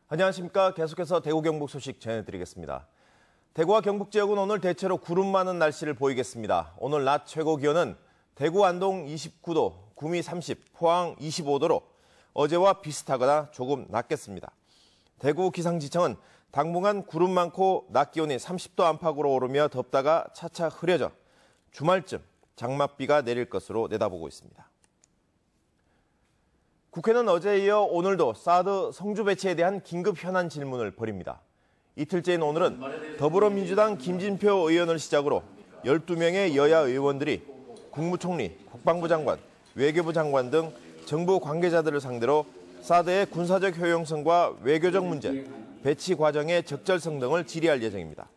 안녕하십니까. 계속해서 대구 경북 소식 전해드리겠습니다. 대구와 경북 지역은 오늘 대체로 구름 많은 날씨를 보이겠습니다. 오늘 낮 최고 기온은 대구 안동 29도, 구미 30, 포항 25도로 어제와 비슷하거나 조금 낮겠습니다. 대구 기상지청은 당분간 구름 많고 낮 기온이 30도 안팎으로 오르며 덥다가 차차 흐려져 주말쯤 장맛비가 내릴 것으로 내다보고 있습니다. 국회는 어제에 이어 오늘도 사드 성주 배치에 대한 긴급 현안 질문을 벌입니다. 이틀째인 오늘은 더불어민주당 김진표 의원을 시작으로 12명의 여야 의원들이 국무총리, 국방부 장관, 외교부 장관 등 정부 관계자들을 상대로 사드의 군사적 효용성과 외교적 문제, 배치 과정의 적절성 등을 질의할 예정입니다.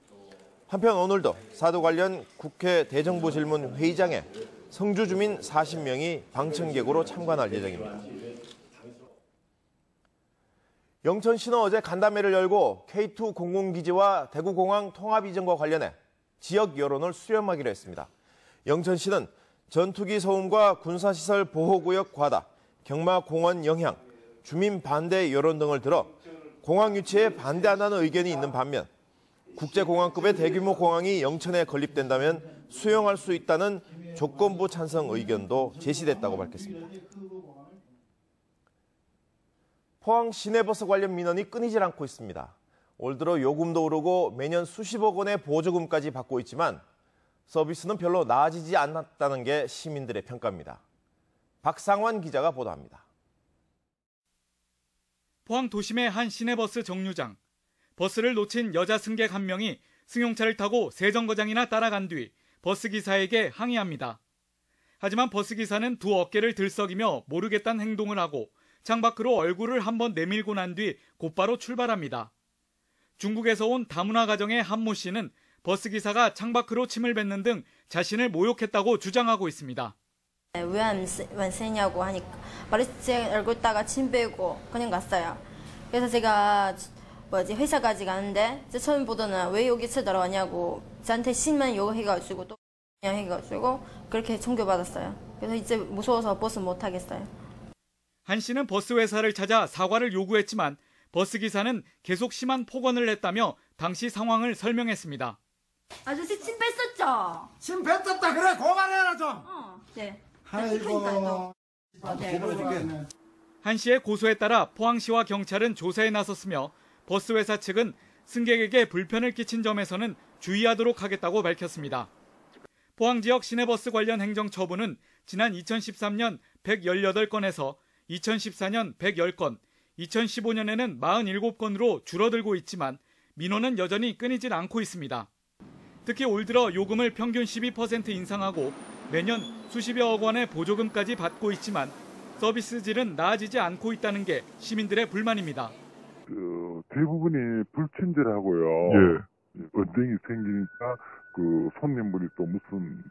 한편 오늘도 사드 관련 국회 대정부 질문 회의장에 성주 주민 40명이 방청객으로 참관할 예정입니다. 영천시는 어제 간담회를 열고 K2 공군기지와 대구공항 통합 이전과 관련해 지역 여론을 수렴하기로 했습니다. 영천시는 전투기 소음과 군사시설 보호구역 과다, 경마공원 영향, 주민 반대 여론 등을 들어 공항 유치에 반대한다는 의견이 있는 반면 국제공항급의 대규모 공항이 영천에 건립된다면 수용할 수 있다는 조건부 찬성 의견도 제시됐다고 밝혔습니다. 포항 시내버스 관련 민원이 끊이질 않고 있습니다. 올 들어 요금도 오르고 매년 수십억 원의 보조금까지 받고 있지만 서비스는 별로 나아지지 않았다는 게 시민들의 평가입니다. 박상환 기자가 보도합니다. 포항 도심의 한 시내버스 정류장. 버스를 놓친 여자 승객 한 명이 승용차를 타고 세 정거장이나 따라간 뒤 버스기사에게 항의합니다. 하지만 버스기사는 두 어깨를 들썩이며 모르겠다는 행동을 하고 창밖으로 얼굴을 한번 내밀고 난 뒤 곧바로 출발합니다. 중국에서 온 다문화 가정의 한모 씨는 버스기사가 창밖으로 침을 뱉는 등 자신을 모욕했다고 주장하고 있습니다. 왜 안 쓰냐고 하니까 제 얼굴다가 침 빼고 그냥 갔어요. 그래서 제가 회사까지 가는데 처음 보더니 왜 여기 들어왔냐고 저한테 심한 욕해가지고 또 그냥 해가지고 그렇게 청구받았어요. 그래서 이제 무서워서 버스 못 타겠어요. 한 씨는 버스 회사를 찾아 사과를 요구했지만 버스기사는 계속 심한 폭언을 했다며 당시 상황을 설명했습니다. 아저씨 침 뺐었죠? 침 뱉었다 그래 고발해라 좀. 네. 아이고. 한 씨의 고소에 따라 포항시와 경찰은 조사에 나섰으며 버스 회사 측은 승객에게 불편을 끼친 점에서는 주의하도록 하겠다고 밝혔습니다. 포항 지역 시내버스 관련 행정처분은 지난 2013년 118건에서 2014년 110건, 2015년에는 47건으로 줄어들고 있지만 민원은 여전히 끊이질 않고 있습니다. 특히 올 들어 요금을 평균 12% 인상하고 매년 수십여억 원의 보조금까지 받고 있지만 서비스 질은 나아지지 않고 있다는 게 시민들의 불만입니다. 대부분이 불친절하고요. 예. 언쟁이 생기니까 손님분이 또 무슨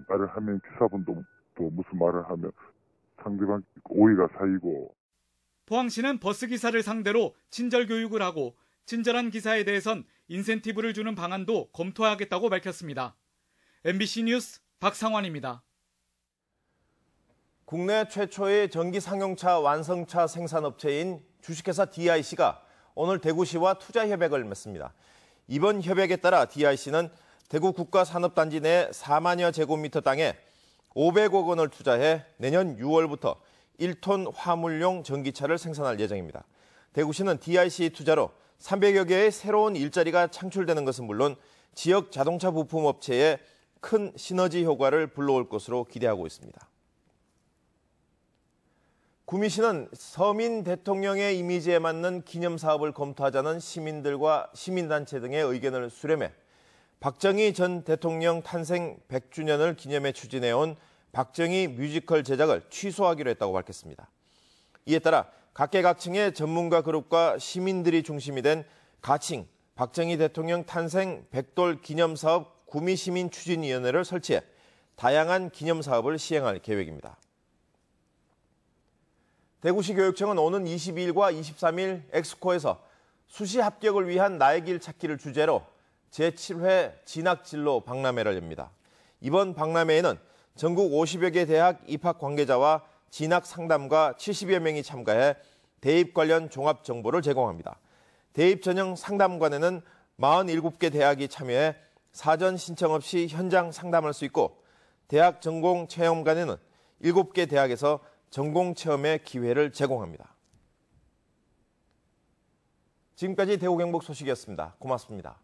말을 하면 기사분도 또 무슨 말을 하면 상대방 오해가 쌓이고. 포항시는 버스기사를 상대로 친절 교육을 하고 친절한 기사에 대해선 인센티브를 주는 방안도 검토하겠다고 밝혔습니다. MBC 뉴스 박상환입니다. 국내 최초의 전기 상용차 완성차 생산업체인 주식회사 DIC가 오늘 대구시와 투자협약을 맺습니다. 이번 협약에 따라 DIC는 대구 국가산업단지 내 4만여 제곱미터 땅에 500억 원을 투자해 내년 6월부터 1톤 화물용 전기차를 생산할 예정입니다. 대구시는 DIC 투자로 300여 개의 새로운 일자리가 창출되는 것은 물론 지역 자동차 부품 업체에 큰 시너지 효과를 불러올 것으로 기대하고 있습니다. 구미시는 서민 대통령의 이미지에 맞는 기념사업을 검토하자는 시민들과 시민단체 등의 의견을 수렴해 박정희 전 대통령 탄생 100주년을 기념해 추진해온 박정희 뮤지컬 제작을 취소하기로 했다고 밝혔습니다. 이에 따라 각계각층의 전문가 그룹과 시민들이 중심이 된 가칭 박정희 대통령 탄생 100돌 기념사업 구미시민추진위원회를 설치해 다양한 기념사업을 시행할 계획입니다. 대구시 교육청은 오는 22일과 23일 엑스코에서 수시 합격을 위한 나의 길 찾기를 주제로 제7회 진학진로 박람회를 엽니다. 이번 박람회에는 전국 50여 개 대학 입학 관계자와 진학 상담가 70여 명이 참가해 대입 관련 종합 정보를 제공합니다. 대입 전형 상담관에는 47개 대학이 참여해 사전 신청 없이 현장 상담할 수 있고 대학 전공 체험관에는 7개 대학에서 전공 체험의 기회를 제공합니다. 지금까지 대구경북 소식이었습니다. 고맙습니다.